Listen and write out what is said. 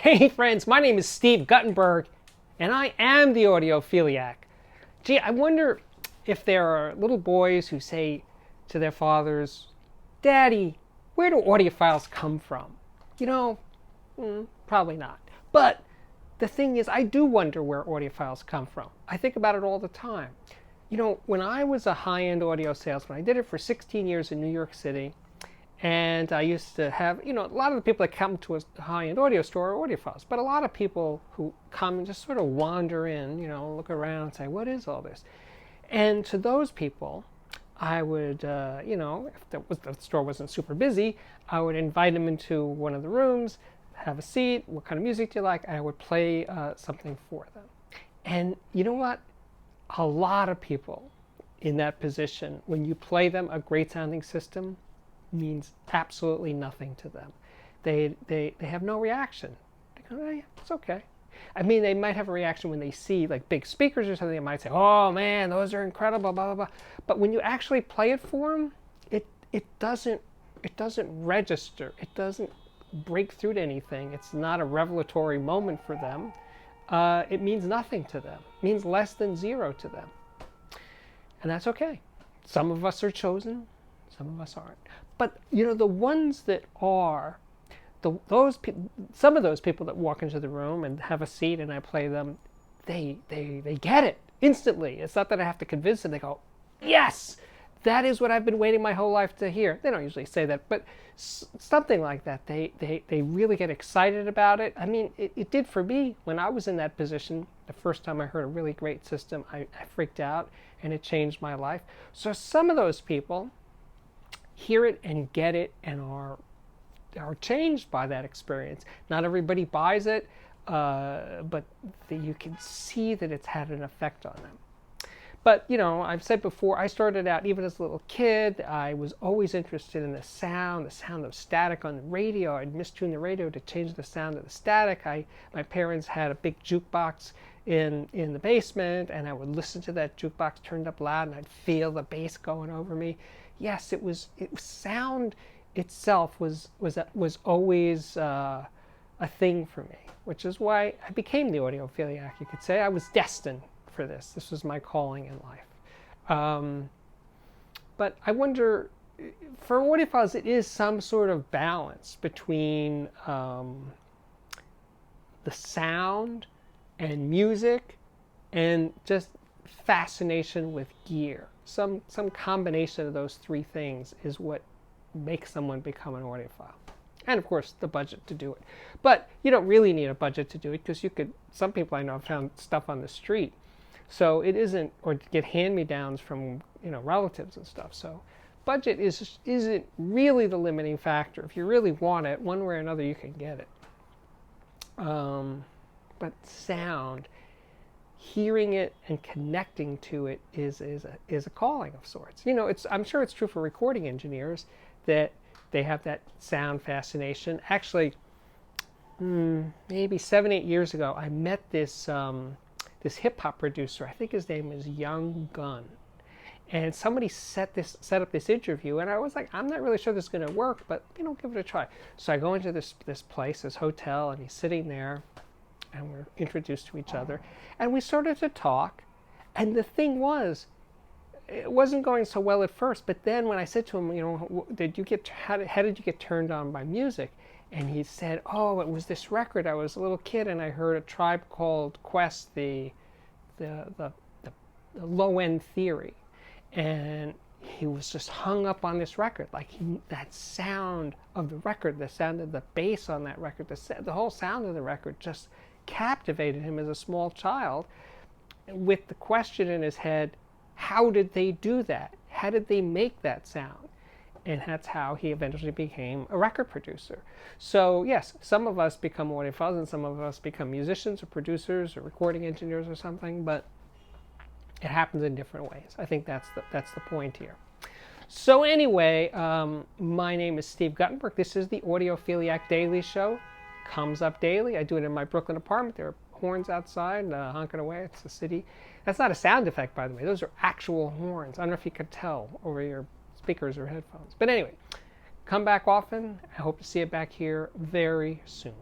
Hey friends, my name is Steve Guttenberg, and I am the Audiophiliac. Gee, I wonder if there are little boys who say to their fathers, Daddy, where do audiophiles come from? You know, probably not. But the thing is, I do wonder where audiophiles come from. I think about it all the time. You know, when I was a high-end audio salesman, I did it for 16 years in New York City. And I used to have, a lot of the people that come to a high-end audio store are audiophiles. But a lot of people who come and just sort of wander in, look around and say, what is all this? And to those people, I would, if the store wasn't super busy, I would invite them into one of the rooms, have a seat, what kind of music do you like? And I would play something for them. And you know what? A lot of people in that position, when you play them a great sounding system, means absolutely nothing to them. They have no reaction. They go, yeah, it's okay. I mean, they might have a reaction when they see like big speakers or something. They might say, oh man, those are incredible, blah, blah, blah. But when you actually play it for them, it doesn't register. It doesn't break through to anything. It's not a revelatory moment for them. It means nothing to them. It means less than zero to them. And that's okay. Some of us are chosen. Some of us aren't. But, the ones that are, some of those people that walk into the room and have a seat and I play them, they get it instantly. It's not that I have to convince them. They go, yes, that is what I've been waiting my whole life to hear. They don't usually say that, but something like that. They really get excited about it. I mean, it did for me when I was in that position. The first time I heard a really great system, I freaked out and it changed my life. So some of those people hear it and get it and are changed by that experience. Not everybody buys it, but you can see that it's had an effect on them. But, I've said before, I started out even as a little kid. I was always interested in the sound of static on the radio. I'd mistune the radio to change the sound of the static. My parents had a big jukebox in the basement, and I would listen to that jukebox turned up loud, and I'd feel the bass going over me. Yes, it was sound itself was always a thing for me, which is why I became the audiophiliac. You could say I was destined for this. This was my calling in life. But I wonder, for audiophiles, it is some sort of balance between the sound and music and just fascination with gear. Some combination of those three things is what makes someone become an audiophile. And of course, the budget to do it. But you don't really need a budget to do it because some people I know have found stuff on the street. So it isn't, or to get hand-me-downs from relatives and stuff. So budget isn't really the limiting factor. If you really want it, one way or another, you can get it. But sound, hearing it and connecting to it is a calling of sorts. I'm sure it's true for recording engineers that they have that sound fascination. Actually, maybe 7-8 years ago, I met this hip hop producer. I think his name is Young Gun, and somebody set up this interview, and I was like, I'm not really sure this is going to work, but give it a try. So I go into this place, this hotel, and he's sitting there. And we're introduced to each other, and we started to talk. And the thing was, it wasn't going so well at first. But then when I said to him, how did you get turned on by music? And he said, oh, it was this record. I was a little kid, and I heard A Tribe Called Quest, the Low End Theory, and he was just hung up on this record. Like that sound of the record, the sound of the bass on that record, the whole sound of the record just captivated him as a small child, with the question in his head, how did they do that? How did they make that sound? And that's how he eventually became a record producer. So yes, some of us become audiophiles and some of us become musicians or producers or recording engineers or something, but it happens in different ways. I think that's the point here. So anyway, my name is Steve Guttenberg. This is the Audiophiliac Daily Show. Comes up daily. I do it in my Brooklyn apartment. There are horns outside honking away. It's the city. That's not a sound effect, by the way. Those are actual horns. I don't know if you could tell over your speakers or headphones. But anyway, come back often. I hope to see you back here very soon.